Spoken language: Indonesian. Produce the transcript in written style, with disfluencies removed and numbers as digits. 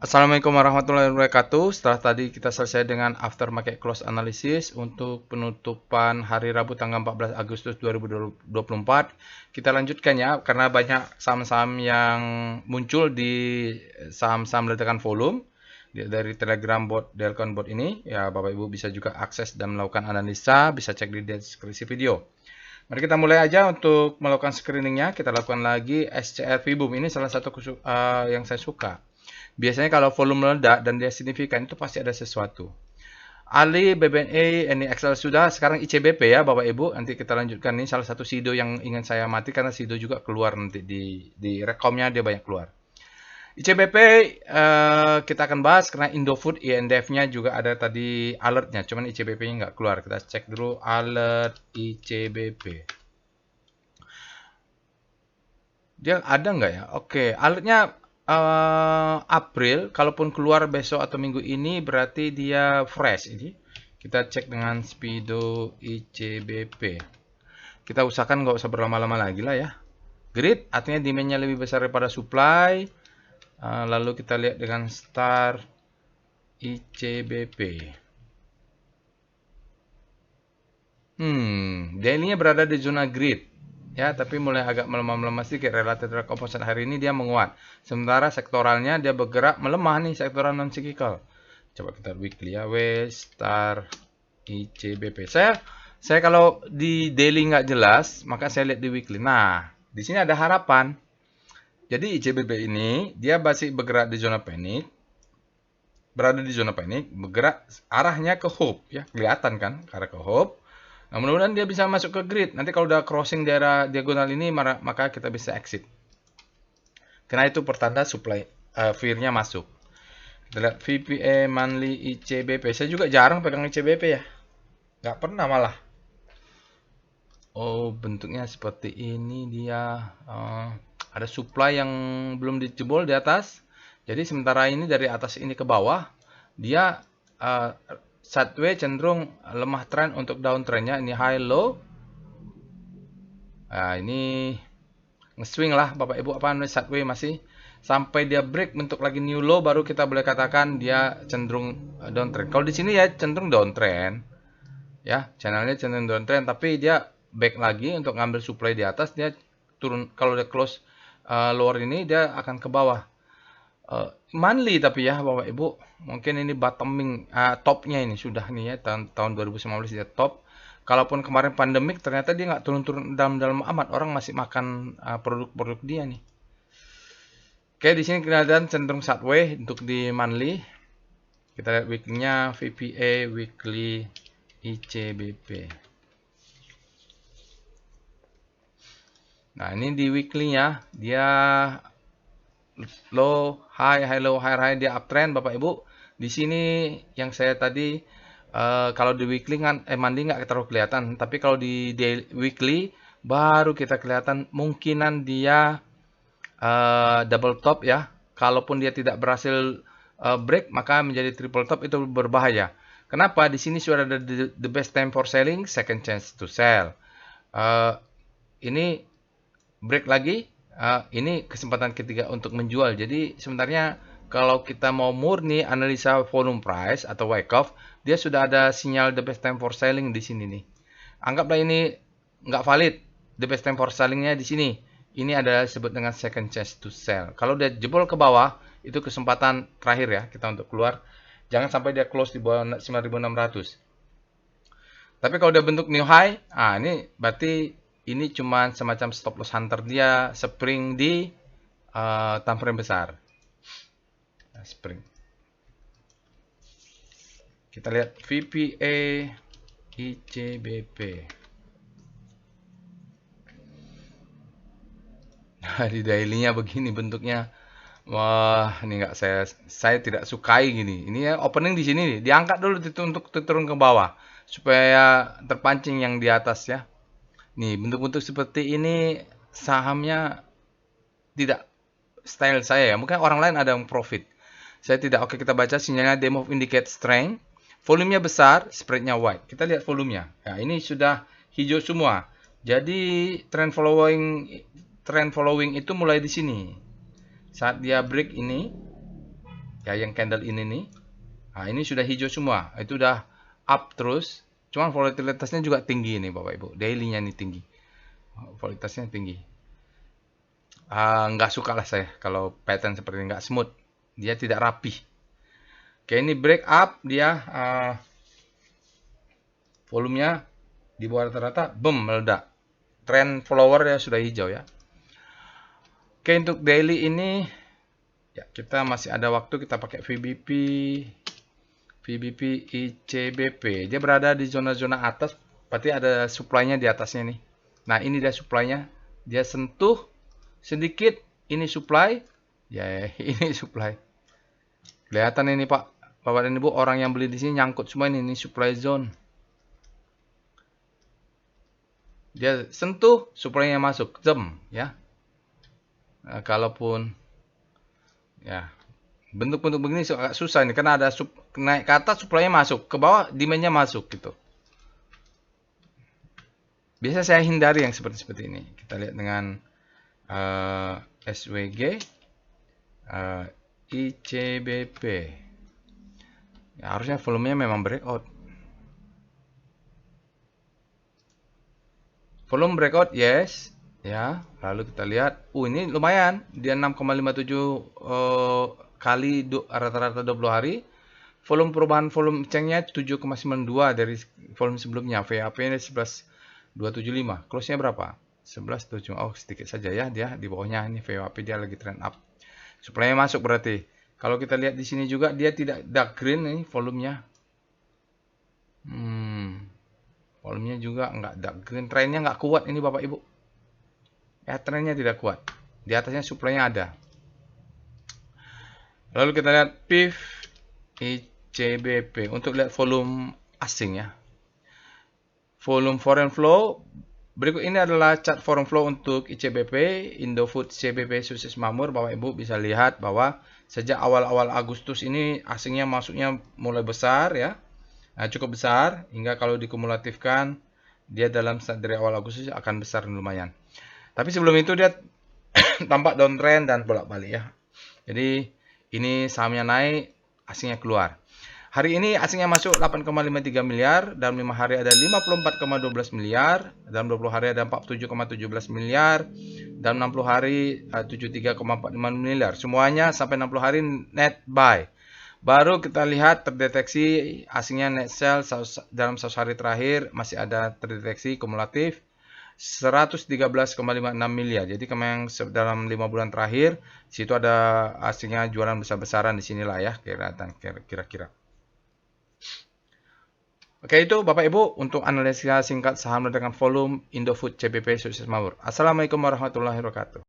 Assalamualaikum warahmatullahi wabarakatuh. Setelah tadi kita selesai dengan after market close analysis untuk penutupan hari Rabu tanggal 14 Agustus 2024, kita lanjutkan ya karena banyak saham-saham yang muncul di saham-saham ledakan volume dari Telegram bot, Delcon bot ini. Ya, Bapak Ibu bisa juga akses dan melakukan analisa, bisa cek di deskripsi video. Mari kita mulai aja untuk melakukan screeningnya. Kita lakukan lagi SCR VBOOM. Ini salah satu yang saya suka. Biasanya kalau volume meledak dan dia signifikan itu pasti ada sesuatu. Ali, BBNA, NIXL sudah, sekarang ICBP ya Bapak Ibu. Nanti kita lanjutkan nih salah satu SIDO yang ingin saya amati karena SIDO juga keluar nanti di rekomnya dia banyak keluar. ICBP kita akan bahas karena Indofood INDF-nya juga ada tadi alertnya, cuman ICBP-nya nggak keluar. Kita cek dulu alert ICBP. Dia ada nggak ya? Oke, alertnya April, kalaupun keluar besok atau minggu ini berarti dia fresh ini. Kita cek dengan Speedo ICBP. Kita usahakan nggak usah berlama-lama lagi lah ya. Grid artinya demand-nya lebih besar daripada supply. Lalu kita lihat dengan star ICBP. Daily-nya berada di zona grid. Ya, tapi mulai agak melemah-melemah sedikit relatif terhadap komposit hari ini dia menguat. Sementara sektoralnya dia bergerak melemah nih sektoral non cyclical. Coba kita weekly ya, W star ICBP. Saya kalau di daily nggak jelas, maka saya lihat di weekly. Nah, di sini ada harapan. Jadi ICBP ini dia masih bergerak di zona panik. Berada di zona panik, bergerak arahnya ke hope ya, kelihatan kan, arah ke hope. Nah, mudah-mudahan dia bisa masuk ke grid. Nanti kalau udah crossing daerah diagonal ini, maka kita bisa exit. Karena itu pertanda supply fear-nya masuk. Kita lihat VPA monthly ICBP. Saya juga jarang pegang ICBP ya. Nggak pernah malah. Oh, bentuknya seperti ini dia. Ada supply yang belum dijebol di atas. Jadi sementara ini dari atas ini ke bawah, dia sideways cenderung lemah tren untuk downtrendnya. Ini high low. Nah, ini nge-swing lah Bapak Ibu, apa namanya, sideways masih sampai dia break bentuk lagi new low baru kita boleh katakan dia cenderung downtrend. Kalau di sini ya cenderung downtrend. Ya, channelnya cenderung downtrend tapi dia back lagi untuk ngambil supply di atas, dia turun. Kalau dia close lower ini dia akan ke bawah. Monthly tapi ya Bapak Ibu, mungkin ini bottoming, topnya ini sudah nih ya, tahun 2019 dia top. Kalaupun kemarin pandemik ternyata dia nggak turun-turun dalam-dalam amat, orang masih makan produk-produk dia nih. Oke, di sini kelihatan cenderung sideways untuk di monthly. Kita lihat weekly-nya, VPA weekly ICBP. Nah, ini di weekly-nya dia low, high, high, low, high, high, dia uptrend Bapak Ibu. Di sini yang saya tadi kalau di weekly kan monthly nggak terlalu kelihatan, tapi kalau di daily, weekly baru kita kelihatan mungkinan dia double top ya. Kalaupun dia tidak berhasil break, maka menjadi triple top itu berbahaya. Kenapa? Di sini sudah ada the best time for selling, second chance to sell. Ini break lagi, ini kesempatan ketiga untuk menjual. Jadi sebenarnya kalau kita mau murni analisa volume price atau Wyckoff, dia sudah ada sinyal the best time for selling di sini nih. Anggaplah ini nggak valid, the best time for sellingnya di sini. Ini adalah disebut dengan second chance to sell. Kalau dia jebol ke bawah, itu kesempatan terakhir ya kita untuk keluar. Jangan sampai dia close di bawah 9.600. Tapi kalau dia bentuk new high, ini berarti ini cuma semacam stop loss hunter, dia spring di time frame besar. Nah, spring. Kita lihat VPA ICBP. Nah, di daily-nya begini bentuknya. Wah, ini nggak saya tidak sukai gini. Ini ya opening di sini nih, diangkat dulu untuk turun ke bawah supaya terpancing yang di atas ya. Nih, bentuk-bentuk seperti ini sahamnya tidak style saya ya. Mungkin orang lain ada yang profit. Saya tidak. Oke, kita baca sinyalnya demo indicate strength. Volumenya besar, spreadnya wide. Kita lihat volumenya. Ya, ini sudah hijau semua. Jadi trend following itu mulai di sini. Saat dia break ini, Ya, yang candle ini nih. Nah, ini sudah hijau semua. Itu udah up terus. Cuman volatilitasnya juga tinggi nih Bapak Ibu. Daily-nya nih tinggi. Volatilitasnya tinggi. Nggak suka lah saya kalau pattern seperti ini, nggak smooth. Dia tidak rapi. Oke, ini break up dia volumenya di bawah rata-rata, boom, meledak. Trend follower ya sudah hijau ya. Oke, untuk daily ini ya kita masih ada waktu, kita pakai VBP ICBP. Dia berada di zona-zona atas, berarti ada supply-nya di atasnya nih. Nah, ini dia supply-nya. Dia sentuh sedikit, ini supply. Ya, ini supply. Kelihatan ini Pak, Bapak dan Ibu, orang yang beli di sini nyangkut semua ini supply zone. Dia sentuh, supply-nya masuk, jam ya. Nah, kalaupun ya bentuk-bentuk begini agak susah ini karena ada naik ke atas supply-nya masuk, ke bawah demand-nya masuk gitu. Biasa saya hindari yang seperti ini. Kita lihat dengan SWG, ICBP. Ya, harusnya volumenya memang breakout. Volume breakout, yes. Ya, lalu kita lihat, ini lumayan, dia 6,57 kali rata-rata 20 hari. Volume perubahan volume cengnya 7,92 dari volume sebelumnya. VAP-nya 11,275. Close-nya berapa? 11,75. Oh, sedikit saja ya dia di bawahnya, ini VAP dia lagi trend up. Supply-nya masuk berarti. Kalau kita lihat di sini juga dia tidak dark green ini volumenya. Volumenya juga nggak dark green, trennya nggak kuat ini Bapak Ibu. Ya, trennya tidak kuat. Di atasnya supply-nya ada. Lalu kita lihat PIF ICBP untuk lihat volume asing ya. Volume foreign flow. Berikut ini adalah chart foreign flow untuk ICBP, Indofood CBP Sukses Makmur. Bapak Ibu bisa lihat bahwa sejak awal-awal Agustus ini asingnya masuknya mulai besar ya. Nah, cukup besar hingga kalau dikumulatifkan dia dari awal Agustus akan besar lumayan. Tapi sebelum itu dia tampak downtrend dan bolak-balik ya. Jadi ini sahamnya naik, asingnya keluar. Hari ini asingnya masuk 8,53 miliar, dalam 5 hari ada 54,12 miliar, dalam 20 hari ada 47,17 miliar, dalam 60 hari 73,45 miliar. Semuanya sampai 60 hari net buy. Baru kita lihat terdeteksi asingnya net sell dalam 100 hari terakhir masih ada terdeteksi kumulatif 113,56 miliar. Jadi kemarin dalam 5 bulan terakhir situ ada asingnya jualan besar-besaran di sinilah ya kira-kira. Oke, itu Bapak Ibu untuk analisa singkat saham dengan volume Indofood CBP Sukses Makmur. Assalamualaikum warahmatullahi wabarakatuh.